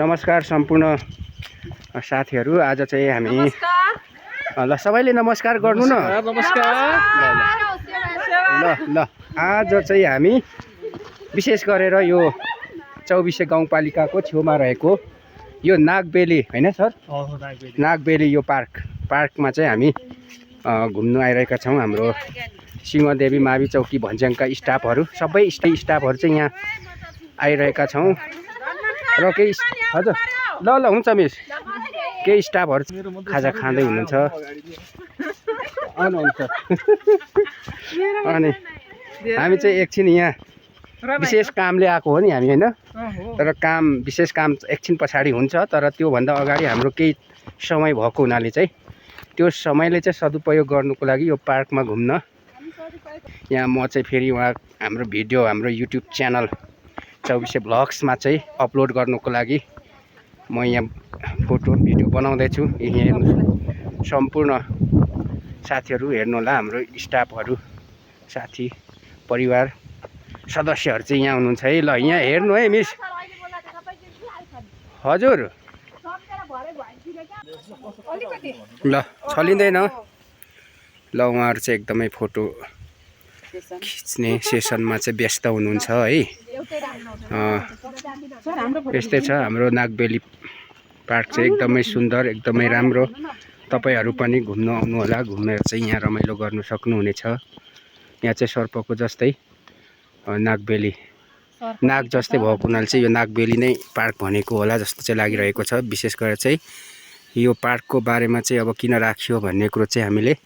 नमस्कार सम्पूर्ण साथीहरू। आज चाहिँ हामी ल सबैले नमस्कार गर्नु न। नमस्कार। ल आज चाहिँ हामी विशेष गरेर यो चौबिसे गाउँपालिकाको छेउमा रहेको यो नागबेली हैन सर, नागबेली यो पार्कमा चाहिँ हामी घुम्नु आइरहेका छौँ। हाम्रो सिंहदेवी मावि चौकी भन्ज्याङका स्टाफहरू सबै स्टाफहरू चाहिँ यहाँ आइरहेका छौँ र केही हजुर ल हुन्छ मिस, केही स्टाफहरू खाजा खाँदै हुनुहुन्छ अनि हामी चाहिँ एकछिन यहाँ विशेष कामले आएको हो नि हामी हैन, तर विशेष काम एकछिन पछाडि हुन्छ। तर त्योभन्दा अगाडि हाम्रो केही समय भएको हुनाले चाहिँ त्यो समयले चाहिँ सदुपयोग गर्नुको लागि यो पार्कमा घुम्न यहाँ म चाहिँ फेरि उहाँ हाम्रो भिडियो हाम्रो युट्युब च्यानल चौबिसे भ्लग्समा चाहिँ अपलोड गर्नुको लागि म यहाँ फोटो भिडियो बनाउँदैछु। यहाँ हेर्नु सम्पूर्ण साथीहरू हेर्नु होला, हाम्रो स्टाफहरू साथी परिवार सदस्यहरू चाहिँ यहाँ हुनुहुन्छ है। ल यहाँ हेर्नु है मिस, हजुर ल छलिँदैन ल। उहाँहरू चाहिँ एकदमै फोटो खिच्ने सेसनमा चाहिँ व्यस्त हुनुहुन्छ है। यस्तै छ हाम्रो नागबेली पार्क चाहिँ एकदमै सुन्दर, एकदमै राम्रो। तपाईहरू पनि घुम्न आउनु होला, घुमेर चाहिँ यहाँ रमाइलो गर्नु सक्नुहुनेछ। यहाँ चाहिँ सर्पको जस्तै नागबेली नाग जस्तै भएको हुनाले चाहिँ यो नागबेली नै पार्क भनेको होला जस्तो चाहिँ लागिरहेको छ। विशेष गरेर चाहिँ यो पार्कको बारेमा चाहिँ अब किन राखियो भन्ने कुरो चाहिँ हामीले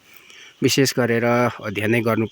विशेष गरेर अध्ययनै गर्नु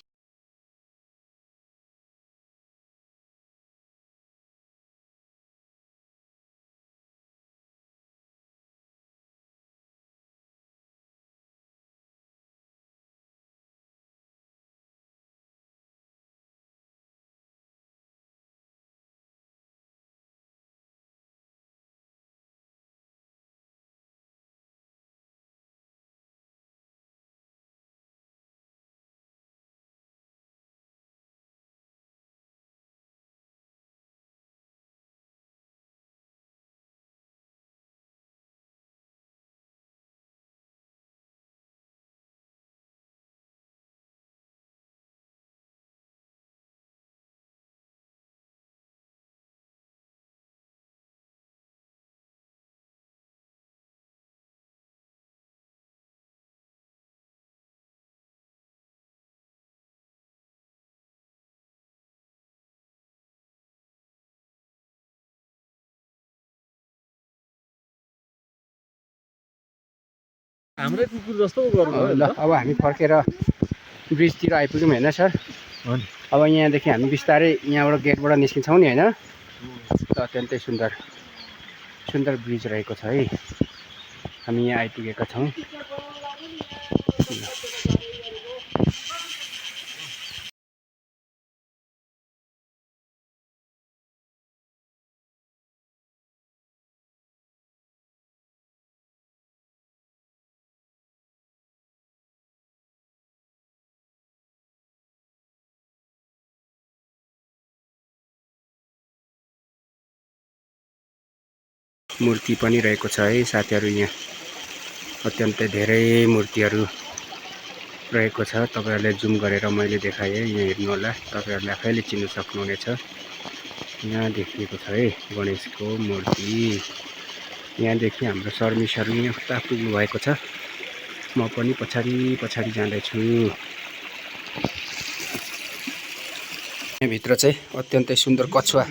हाम्रै कुकुर जस्तो गर्नु ल। अब हामी फर्केर ब्रिजतिर आइपुग्यौँ होइन सर। अब यहाँदेखि हामी बिस्तारै यहाँबाट गेटबाट निस्किन्छौँ नि होइन। त अत्यन्तै सुन्दर ब्रिज रहेको छ है। हामी यहाँ आइपुगेका छौँ। मूर्ति पनि रहेको छ है साथीहरू। यहाँ अत्यन्तै धेरै मूर्तिहरू रहेको छ। तपाईहरुले जुम गरेर मैले देखाएँ। यहाँ हेर्नु होला, तपाईहरुले आफैले चिन्न सक्नुहुनेछ। यहाँ देखिएको छ है गणेशको मूर्ति। यहाँदेखि हाम्रो शर्मिसहरू यहाँ उता पुग्नु भएको छ। म पनि पछाडि जाँदैछु। यहाँ भित्र चाहिँ अत्यन्तै सुन्दर कछुवा,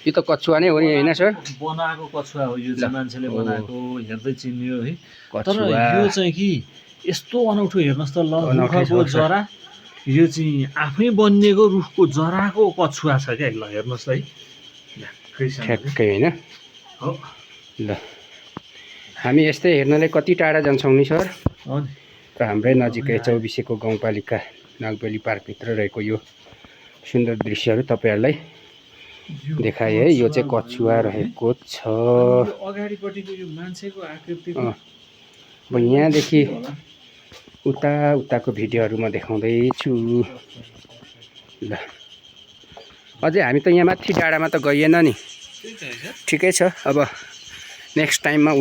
यो त कछुवा नै हो नि हैन सर? बनाएको कछुवा हो यो चाहिँ, मान्छेले बनाएको, हेर्दै चिन्यो है। तर यो चाहिँ कि यस्तो अनौठो हेर्नुहोस् त ल, रुखको जरा, यो चाहिँ आफै बनिएको रुखको जराको कछुवा छ क्या। ल हेर्नुहोस् है, ठ्याक्कै हैन हो। ल हामी यस्तै हेर्नलाई कति टाढा जान्छौँ नि सर। र हाम्रै नजिकै चौबिसेको गाउँपालिका नागबेली पार्कभित्र रहेको यो सुन्दर दृश्यहरू तपाईहरुलाई देखाए है। यो चाहिँ कछुवा रहेको छ। अगाडिपट्टिको यो मान्छेको आकृतिको अब यहाँदेखि उताको भिडियोहरू म देखाउँदैछु। ल अझै हामी त यहाँ माथि डाँडामा त गइएन नि। ठिकै छ, अब नेक्स्ट टाइममा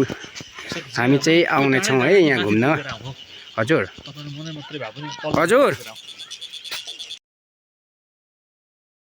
हामी चाहिँ आउनेछौँ है यहाँ घुम्न। हजुर तपाईँले मनै मात्रै भए पनि हजुर